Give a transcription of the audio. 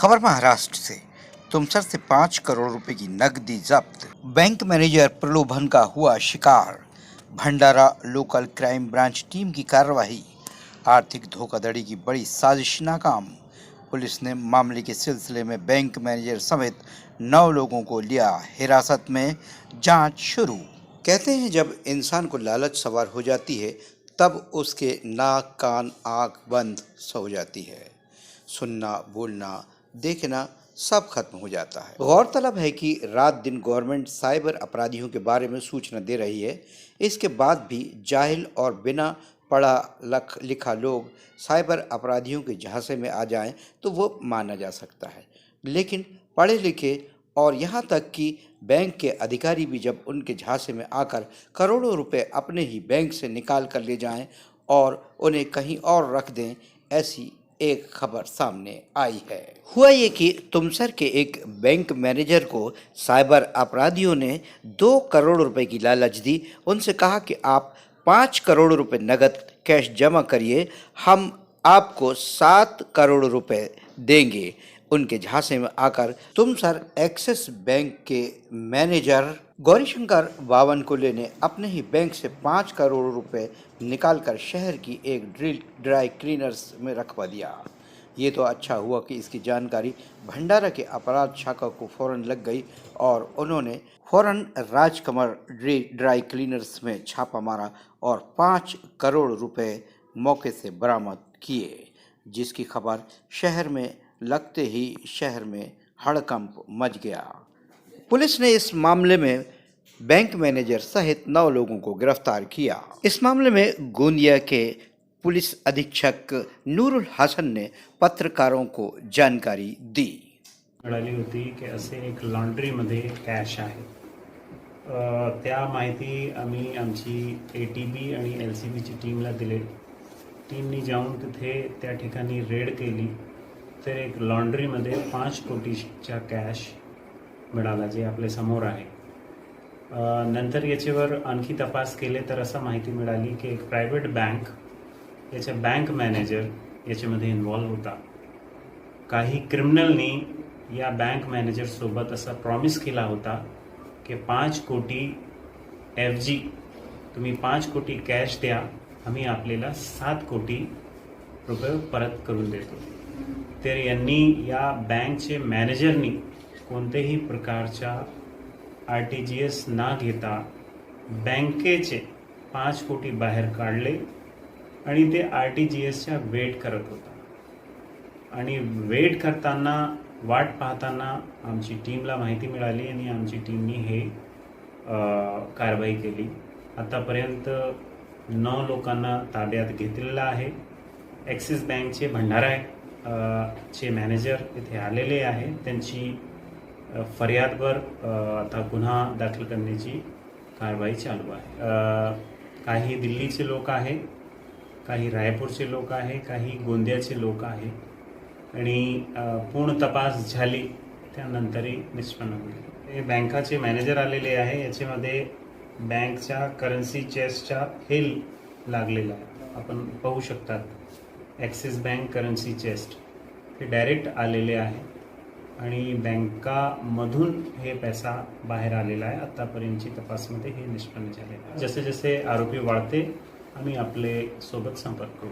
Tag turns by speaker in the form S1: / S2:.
S1: खबर महाराष्ट्र से। तुमसर से 5 करोड़ रुपए की नकदी जब्त। बैंक मैनेजर प्रलोभन का हुआ शिकार। भंडारा लोकल क्राइम ब्रांच टीम की कार्रवाई। आर्थिक धोखाधड़ी की बड़ी साजिश नाकाम। पुलिस ने मामले के सिलसिले में बैंक मैनेजर समेत 9 लोगों को लिया हिरासत में। जांच शुरू। कहते हैं जब इंसान को लालच सवार हो जाती है तब उसके नाक कान आँख बंद हो जाती है। सुनना बोलना देखना सब खत्म हो जाता है। गौरतलब है कि रात दिन गवर्नमेंट साइबर अपराधियों के बारे में सूचना दे रही है। इसके बाद भी जाहिल और बिना पढ़ा लिखा लोग साइबर अपराधियों के झांसे में आ जाएं तो वो माना जा सकता है, लेकिन पढ़े लिखे और यहाँ तक कि बैंक के अधिकारी भी जब उनके झांसे में आकर करोड़ों रुपए अपने ही बैंक से निकाल कर ले जाएं और उन्हें कहीं और रख दें, ऐसी एक खबर सामने आई है। हुआ ये कि तुमसर के एक बैंक मैनेजर को साइबर अपराधियों ने 2 करोड़ रुपए की लालच दी। उनसे कहा कि आप 5 करोड़ रुपए नगद कैश जमा करिए, हम आपको 7 करोड़ रुपए देंगे। उनके झांसे में आकर तुमसर एक्सिस बैंक के मैनेजर गौरीशंकर बावनकुले ने अपने ही बैंक से 5 करोड़ रुपए निकालकर शहर की एक ड्राई क्लीनर्स में रखवा दिया। ये तो अच्छा हुआ कि इसकी जानकारी भंडारा के अपराध शाखा को फौरन लग गई और उन्होंने फौरन राजकमल ड्राई क्लीनर्स में छापा मारा और 5 करोड़ रुपए मौके से बरामद किए, जिसकी खबर शहर में लगते ही शहर में हड़कंप मच गया। पुलिस ने इस मामले में बैंक मैनेजर सहित 9 लोगों को गिरफ्तार किया। इस मामले में गोंदिया के पुलिस अधीक्षक नूरुल हसन ने पत्रकारों को जानकारी दी।
S2: मिळाली होती की असे एक लॉन्ड्रीमध्ये कॅश आहे। त्या माहिती आम्ही आमची ATB आणि LCBची टीमला दिली। टीमनी जाऊन तिथे त्या ठिकाणी रेड केली तर एक लॉन्ड्रीमध्ये 5 कोटीच्या कॅश मिळाला, जे आपल्या समोर आहे। नंतर याच्यावर आणखी तपास केले तर असं माहिती मिळाली की एक प्रायव्हेट बँक याचा बँक मॅनेजर याच्यामध्ये इन्व्हॉल्व होता। काही क्रिमिनलनी या बँक मॅनेजर सोबत असा प्रॉमिस केला होता की 5 कोटी FG तुम्ही 5 कोटी कॅश द्या, आम्ही आपल्याला 7 कोटी रुपये परत करून देतो। तर यांनी या बँकचे मॅनेजरनी कोणत्याही प्रकारच्या RTGS ना घेता बँकेचे 5 कोटी बाहेर काढले आणि ते RTGSच्या वेट करत होता। आणि वेट करताना वाट पाहताना आमची टीमला माहिती मिळाली आणि आमची टीमनी हे कारवाई केली। आतापर्यंत 9 लोकांना ताब्यात घेतलेला आहे। ॲक्सिस बँकचे भंडारा चे मॅनेजर इथे आलेले आहे। त्यांची फरियादवर आता गुन्हा दाखल करण्याची कारवाई चालू आहे। काही दिल्लीचे लोक आहे, काही रायपूरचे लोक आहे, काही गोंदियाचे लोक आहे आणि पूर्ण तपास झाली त्यानंतरही निष्पन्न होईल। हे बँकाचे मॅनेजर आलेले आहे। याच्यामध्ये बँकच्या करन्सी चेस्टचा हेल लागलेला आहे, आपण पाहू शकतात। ॲक्सिस बँक करन्सी चेस्ट हे डायरेक्ट आलेले आहे आणि बँकामधून हे पैसा बाहेर आलेला आहे। आतापर्यंतची तपासमध्ये हे निष्पन्न झालेलं आहे। जसे जसे आरोपी वाढते आम्ही आपले सोबत संपर्क करू।